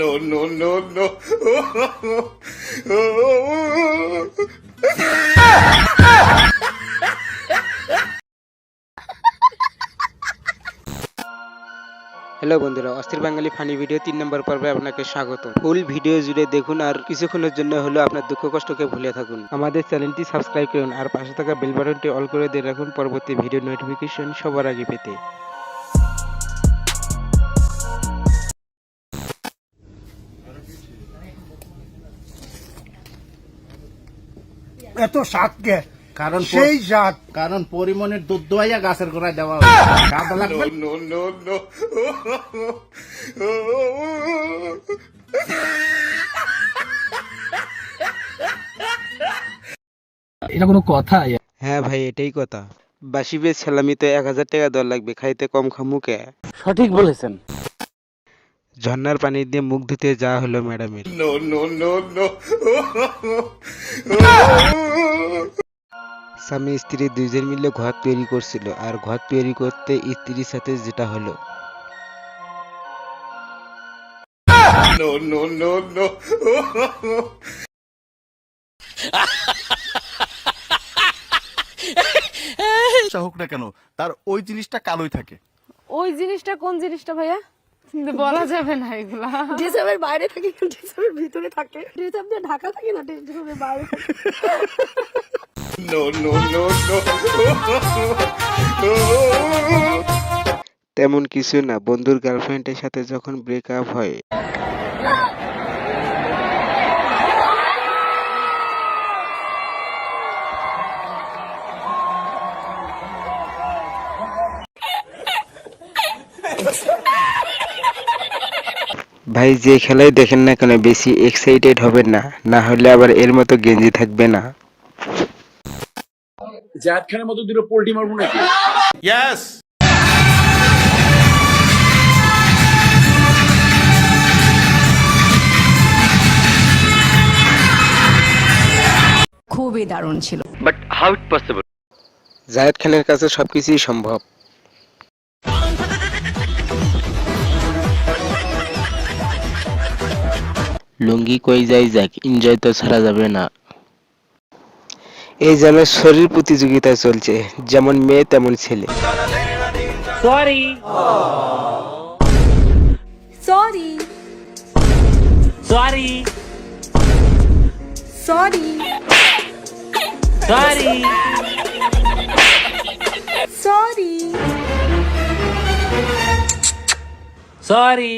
No, no, no, no. Hello বন্ধুরা, অস্থির বাঙালি funny video 3 নম্বর পর্বে আপনাকে স্বাগত। ফুল ভিডিও জুড়ে দেখুন আর কিছুক্ষণের জন্য হলেও আপনার দুঃখ কষ্টকে ভুলে থাকুন। আমাদের চ্যানেলটি সাবস্ক্রাইব করুন আর পাশে থাকা বেল বাটনটি অল করে দিয়ে রাখুন পরবর্তী ভিডিও নোটিফিকেশন সবার আগে পেতে। এত স্বাদকে কারণ সেই স্বাদ কারণ পরিমণের দুধ দোয়াইয়া গাছের গোড়ায় দেওয়া স্বাদ লাগবে। No, no, no. এটা কোনো কথা? হ্যাঁ ভাই, এটাই কথা। বাসি বেশ সালামিতে 1000 টাকা দর লাগবে, খাইতে কম খামুকে। সঠিক বলেছেন। ঝর্ণার পানি দিয়ে মুখ ধুতে যাওয়া হলো ম্যাডামের। No, no, no, no. স্বামী স্ত্রী দুইজন মিলে ঘর তৈরি করছিল আর ঘর তৈরি করতে স্ত্রীর সাথে যেটা হলো, No, no, no, no. হোক না কেন তার ওই জিনিসটা কালোই থাকে। ওই জিনিসটা কোন জিনিসটা ভাইয়া? কিন্তু বলা যাবে না এগুলা। ডিসেম্বরের বাইরে থাকে, ডিসেম্বরের ভিতরে থাকে, ডিসেম্বর ঢাকা থাকে না, ডিসেম্বরের বাইরে থাকে। No, no, no, no. তেমন কিছু না। বন্ধুর গার্লফ্রেন্ডের সাথে যখন ব্রেকআপ হয়, ভাই যে খেলাই দেখেন না কেন বেশি এক্সাইটেড হবেন না, না হলে আবার এর মতো গেঞ্জি থাকবে না। জায়েদ খানের মতো দুটো পোল্ট্রি মারবো নাকি? Yes! খুবই দারুণ ছিল। জায়েদ খানের কাছে সবকিছুই সম্ভব। লুঙ্গি কই যাই যাক, এনজয় তো ছাড়া যাবে না। এই যেন শরীর প্রতিযোগিতা চলছে, যেমন মেয়ে তেমন ছেলে। Sorry sorry sorry sorry sorry. Sorry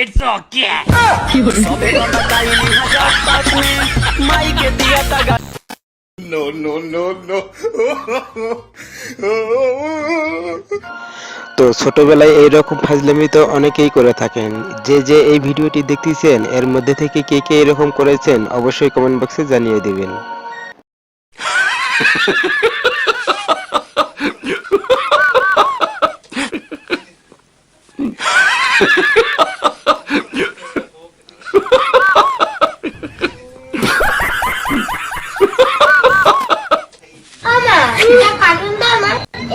it's okay. No, no, no, no. তো ছোটবেলায় এইরকম ফাজলামি তো অনেকেই করে থাকেন। যে এই ভিডিওটি দেখতেছেন এর মধ্যে থেকে কে কে এরকম করেছেন অবশ্যই কমেন্ট বক্সে জানিয়ে দিবেন।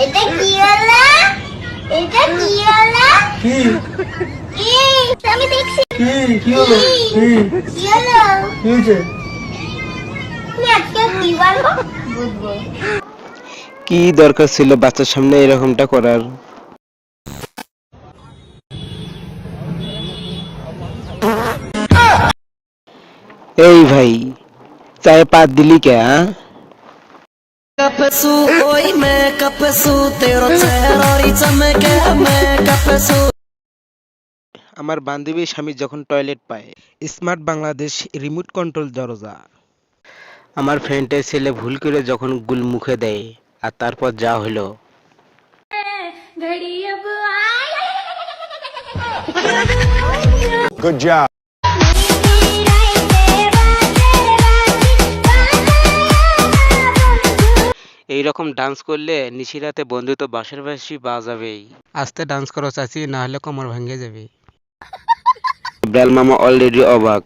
এটা কি হলো? এটা কি হলো? কি? আমি দেখছি। কি হলো? কি হলো? তুমি আজকে কি বলবো? বুঝবো। কি দরকার ছিল বাচ্চার সামনে এরকমটা করার? এই ভাই, চায়ে পাত দিলি কে? আমার বান্ধবীর স্বামী যখন টয়লেট পায়, স্মার্ট বাংলাদেশ রিমোট কন্ট্রোল দরজা। আমার ফ্রেন্ডের ছেলে ভুল করে যখন গুল মুখে দেয় আর তারপর যা হলো, Good job. এইরকম ডান্স করলে নিশিরাতে বন্ধু তো বাঁশের বাঁশি বাজাবেই। আস্তে ডান্স করো চাচি, না হলে কোমর ভেঙে যাবে। ব্যাল মামা অলরেডি অবাক।